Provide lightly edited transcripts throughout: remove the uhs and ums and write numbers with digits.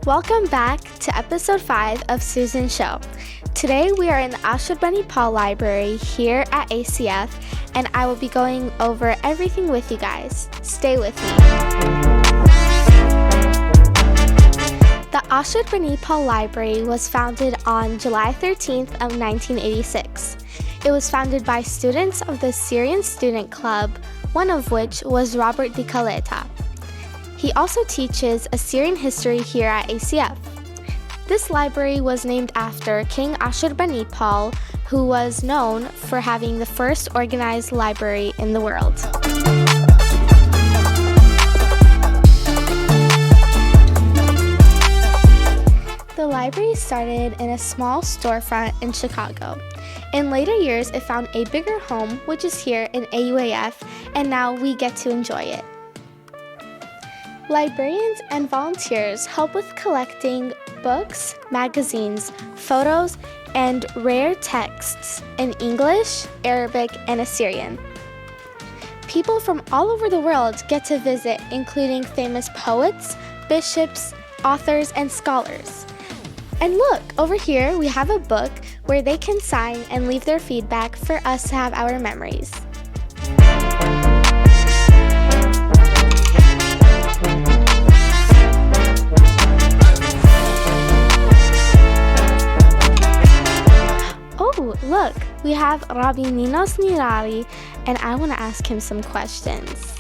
Welcome back to episode 5 of Susan's show. Today we are in the Ashurbanipal Library here at ACF, and I will be going over everything with you guys. Stay with me. The Ashurbanipal Library was founded on July 13th of 1986. It was founded by students of the Assyrian Student Club, one of which was Robert DeKelaita. He also teaches Assyrian history here at ACF. This library was named after King Ashurbanipal, who was known for having the first organized library in the world. The library started in a small storefront in Chicago. In later years, it found a bigger home, which is here in AUAF, and now we get to enjoy it. Librarians and volunteers help with collecting books, magazines, photos, and rare texts in English, Arabic, and Assyrian. People from all over the world get to visit, including famous poets, bishops, authors, and scholars. And look, over here we have a book where they can sign and leave their feedback for us to have our memories. Oh, look, we have Rabbi Ninos Nirari, and I want to ask him some questions.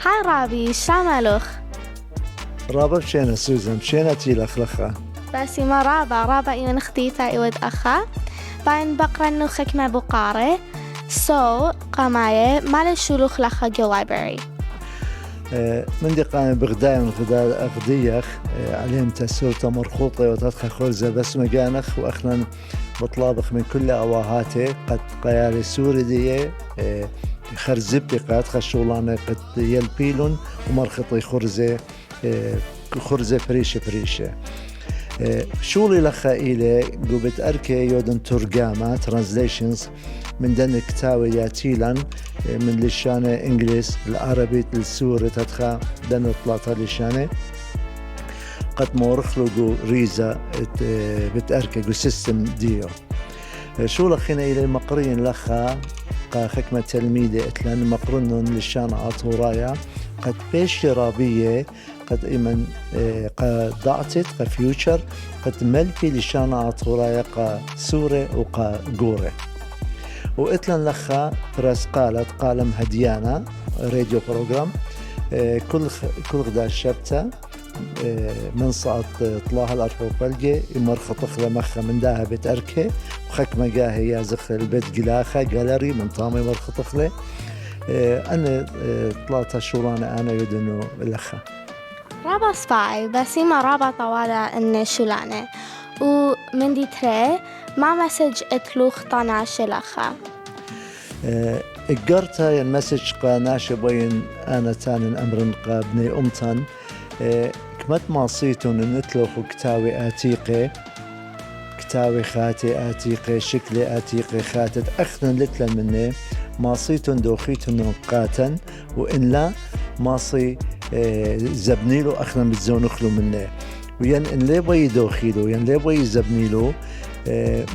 Hi, Rabbi, shamalukh. رابا بشينا سوزان بشينا تيلخ لخا باسي ما رابا إيوان خديثا إيود أخا باين بقرا نوخك ما بقاري سو قماية مال شلوخ لخا جو library. من دي قام بغداية من غدا أغديخ عليهم تسورة مرخوطة وتدخل خرزة بس مجانخ وأخنا بطلابخ من كل أواهاتي قد قيالي سوري دي خرزبتي قد خشولانة قد يلبيلون ومرخطي خرزة فريشة شولي لخا إلي قوبت أركي يودن ترجمة translations من دن كتاوي ياتيلان من لشانة إنجليز العربي السوري تدخل دن طلاطة لشانة قد مورخلو ريزا بتأركي جو سيستم ديو شو لخينا إلي مقرين لخا خكمة تلميذة اتلان مقرنون لشانة عطورايا قد بيش رابية قد إيمن قد ضعتت قد فيوتشر قد ملكي لشانة عطورايا قد سورة وقد قورة وإتلان لخا براس قالم هديانا راديو بروغرام كل غدا الشبتة من صعد طلاها الأرفو بلجي مرخطخ لمخة من داها بتأركي وخك مجاهي يازخ البيت قلاخة جالري من طامي مرخطخ له أنا طلعت شورانة أنا يدنو لخا رابا سباي بسيما رابا طوالة إن شولانة ومن دي تري ما مسج اتلوخ طناش لخا اقرتا المسج قاناش بين أنا تان أمرن قابني أمتان كمت ماصيتون نتلوخ كتاوي آتيقي كتاوي خاتي آتيقي شكلي آتيقي خاتت أخنا لتلا مني ماصيتون دوخيتون قاتن وإن لا ماصي زبنيلو أخنا متزونخلو مني وين إن لي بي دوخيلو ين لي بي زبنيلو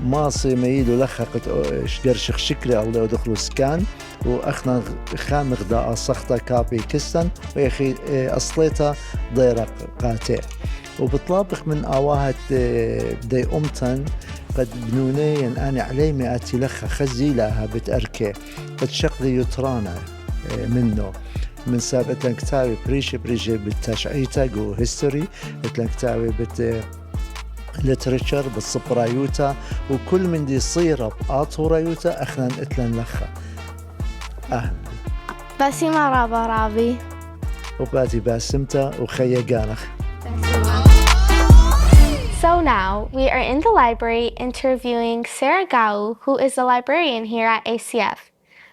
ماصي ميلو لخقت شقرشخ شكلي الله ودخلو سكان وأخنا خامغ دا أصختا كابي كستن ويخي أصليتا ضيرق قاتع وبطلابق من آواهت دي أمتن قد بنونين أنا عليمي آتي لخا خزي لها بتأركي قد شقلي يترانا منه من سابقا كتاوي بريشي بالتشعيتا جو هيستوري اتلان كتاوي لتريتشر بالصبرايوتا وكل من دي صيرة بآطورايوتا أخنا اتلان لخا باسيما رابا رابي وباتي باسمتا وخيا قانخ. So now we are in the library interviewing Sarah Gawo, who is a librarian here at ACF.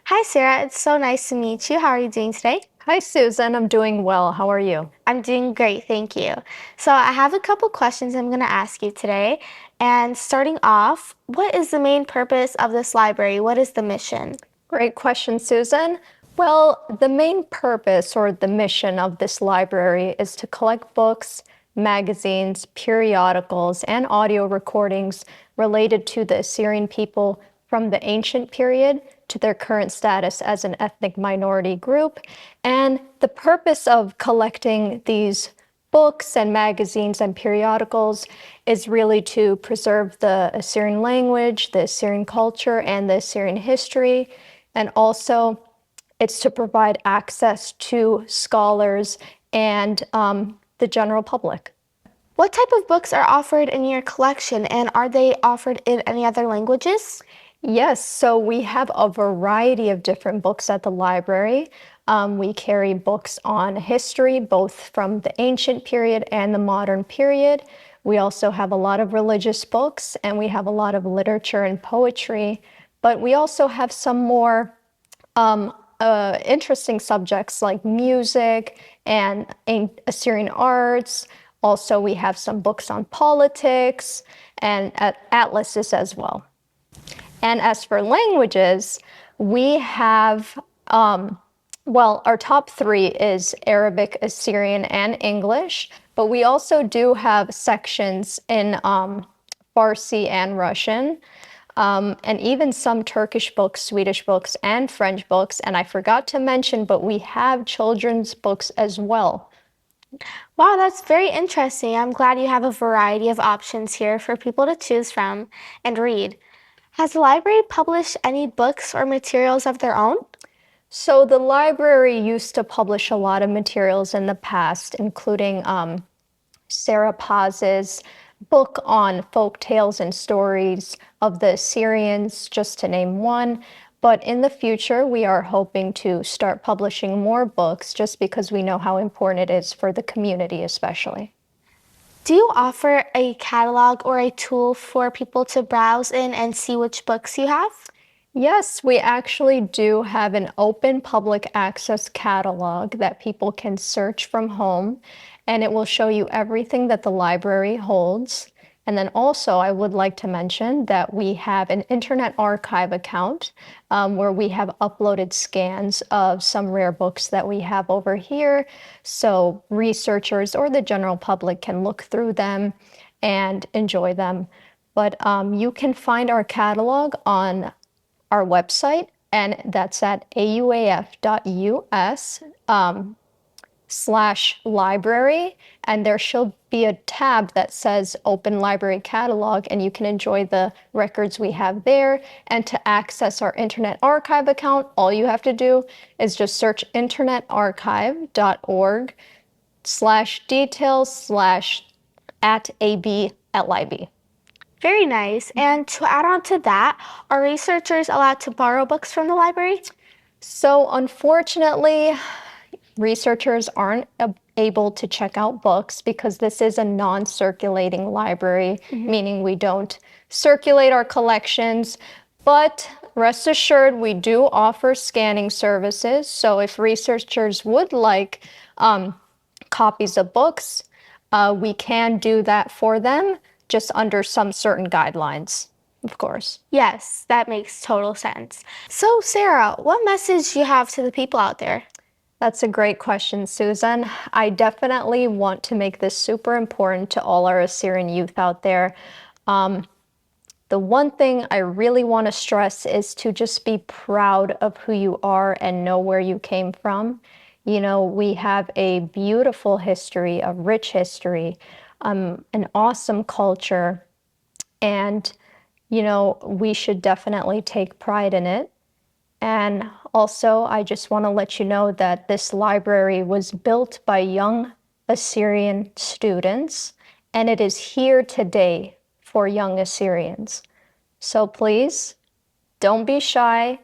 Hi Sarah, it's so nice to meet you. How are you doing today? Hi Susan, I'm doing well. How are you? I'm doing great, thank you. So I have a couple questions I'm going to ask you today. And starting off, what is the main purpose of this library? What is the mission? Great question, Susan. Well, the main purpose or the mission of this library is to collect books, magazines, periodicals, and audio recordings related to the Assyrian people from the ancient period to their current status as an ethnic minority group. And the purpose of collecting these books and magazines and periodicals is really to preserve the Assyrian language, the Assyrian culture, and the Assyrian history. And also, it's to provide access to scholars and the general public. What type of books are offered in your collection, and are they offered in any other languages? Yes, so we have a variety of different books at the library. We carry books on history, both from the ancient period and the modern period. We also have a lot of religious books, and we have a lot of literature and poetry. But we also have some more interesting subjects like music and Assyrian arts. Also, we have some books on politics and atlases as well. And as for languages, we have, our top three is Arabic, Assyrian, and English, but we also do have sections in Farsi and Russian, and even some Turkish books, Swedish books, and French books. And I forgot to mention, but we have children's books as well. Wow, that's very interesting. I'm glad you have a variety of options here for people to choose from and read. Has the library published any books or materials of their own? So the library used to publish a lot of materials in the past, including Sarah Paz's book on folk tales and stories of the Assyrians, just to name one. But in the future, we are hoping to start publishing more books just because we know how important it is for the community especially. Do you offer a catalog or a tool for people to browse in and see which books you have? Yes, we actually do have an open public access catalog that people can search from home, and it will show you everything that the library holds. And then also, I would like to mention that we have an Internet Archive account where we have uploaded scans of some rare books that we have over here. So researchers or the general public can look through them and enjoy them. But you can find our catalog on our website, and that's at auaf.us/library, and there should be a tab that says Open Library Catalog, and you can enjoy the records we have there. And to access our Internet Archive account, all you have to do is just search internetarchive.org/details/@ab@lib. Very nice. And to add on to that, are researchers allowed to borrow books from the library? So unfortunately, researchers aren't able to check out books because this is a non-circulating library, meaning we don't circulate our collections. But rest assured, we do offer scanning services. So if researchers would like copies of books, we can do that for them, just under some certain guidelines, of course. Yes, that makes total sense. So, Sarah, what message do you have to the people out there? That's a great question, Susan. I definitely want to make this super important to all our Assyrian youth out there. The one thing I really want to stress is to just be proud of who you are and know where you came from. You know, we have a beautiful history, a rich history, an awesome culture, and, you know, we should definitely take pride in it. And also, I just want to let you know that this library was built by young Assyrian students, and it is here today for young Assyrians. So please, don't be shy,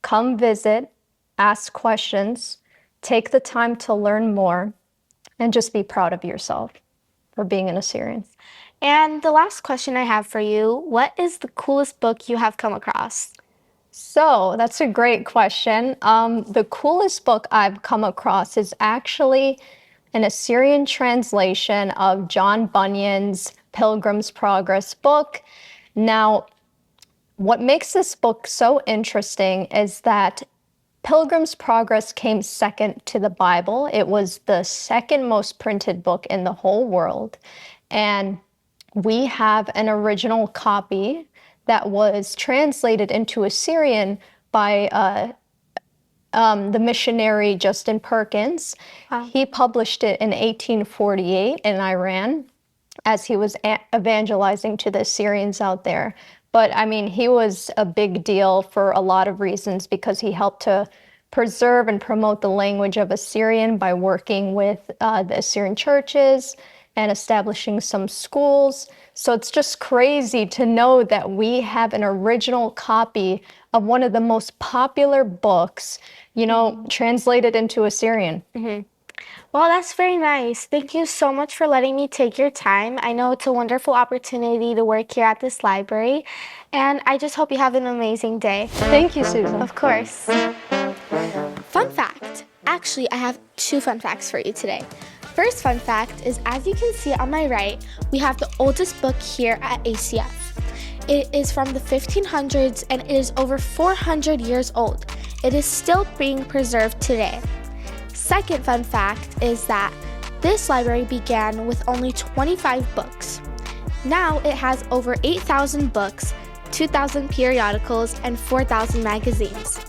come visit, ask questions, take the time to learn more, and just be proud of yourself for being an Assyrian. And the last question I have for you, what is the coolest book you have come across? So that's a great question. The coolest book I've come across is actually an Assyrian translation of John Bunyan's Pilgrim's Progress book. Now, what makes this book so interesting is that Pilgrim's Progress came second to the Bible. It was the second most printed book in the whole world. And we have an original copy that was translated into Assyrian by the missionary Justin Perkins. Wow. He published it in 1848 in Iran as he was evangelizing to the Assyrians out there. But I mean, he was a big deal for a lot of reasons because he helped to preserve and promote the language of Assyrian by working with the Assyrian churches and establishing some schools. So it's just crazy to know that we have an original copy of one of the most popular books, translated into Assyrian. Well, that's very nice. Thank you so much for letting me take your time. I know it's a wonderful opportunity to work here at this library, and I just hope you have an amazing day. Thank you, Susan. Of course. Fun fact. Actually, I have 2 fun facts for you today. First fun fact is, as you can see on my right, we have the oldest book here at ACF. It is from the 1500s and it is over 400 years old. It is still being preserved today. Second fun fact is that this library began with only 25 books. Now it has over 8,000 books, 2,000 periodicals, and 4,000 magazines.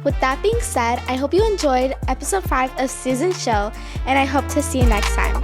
With that being said, I hope you enjoyed episode 5 of Susan's show, and I hope to see you next time.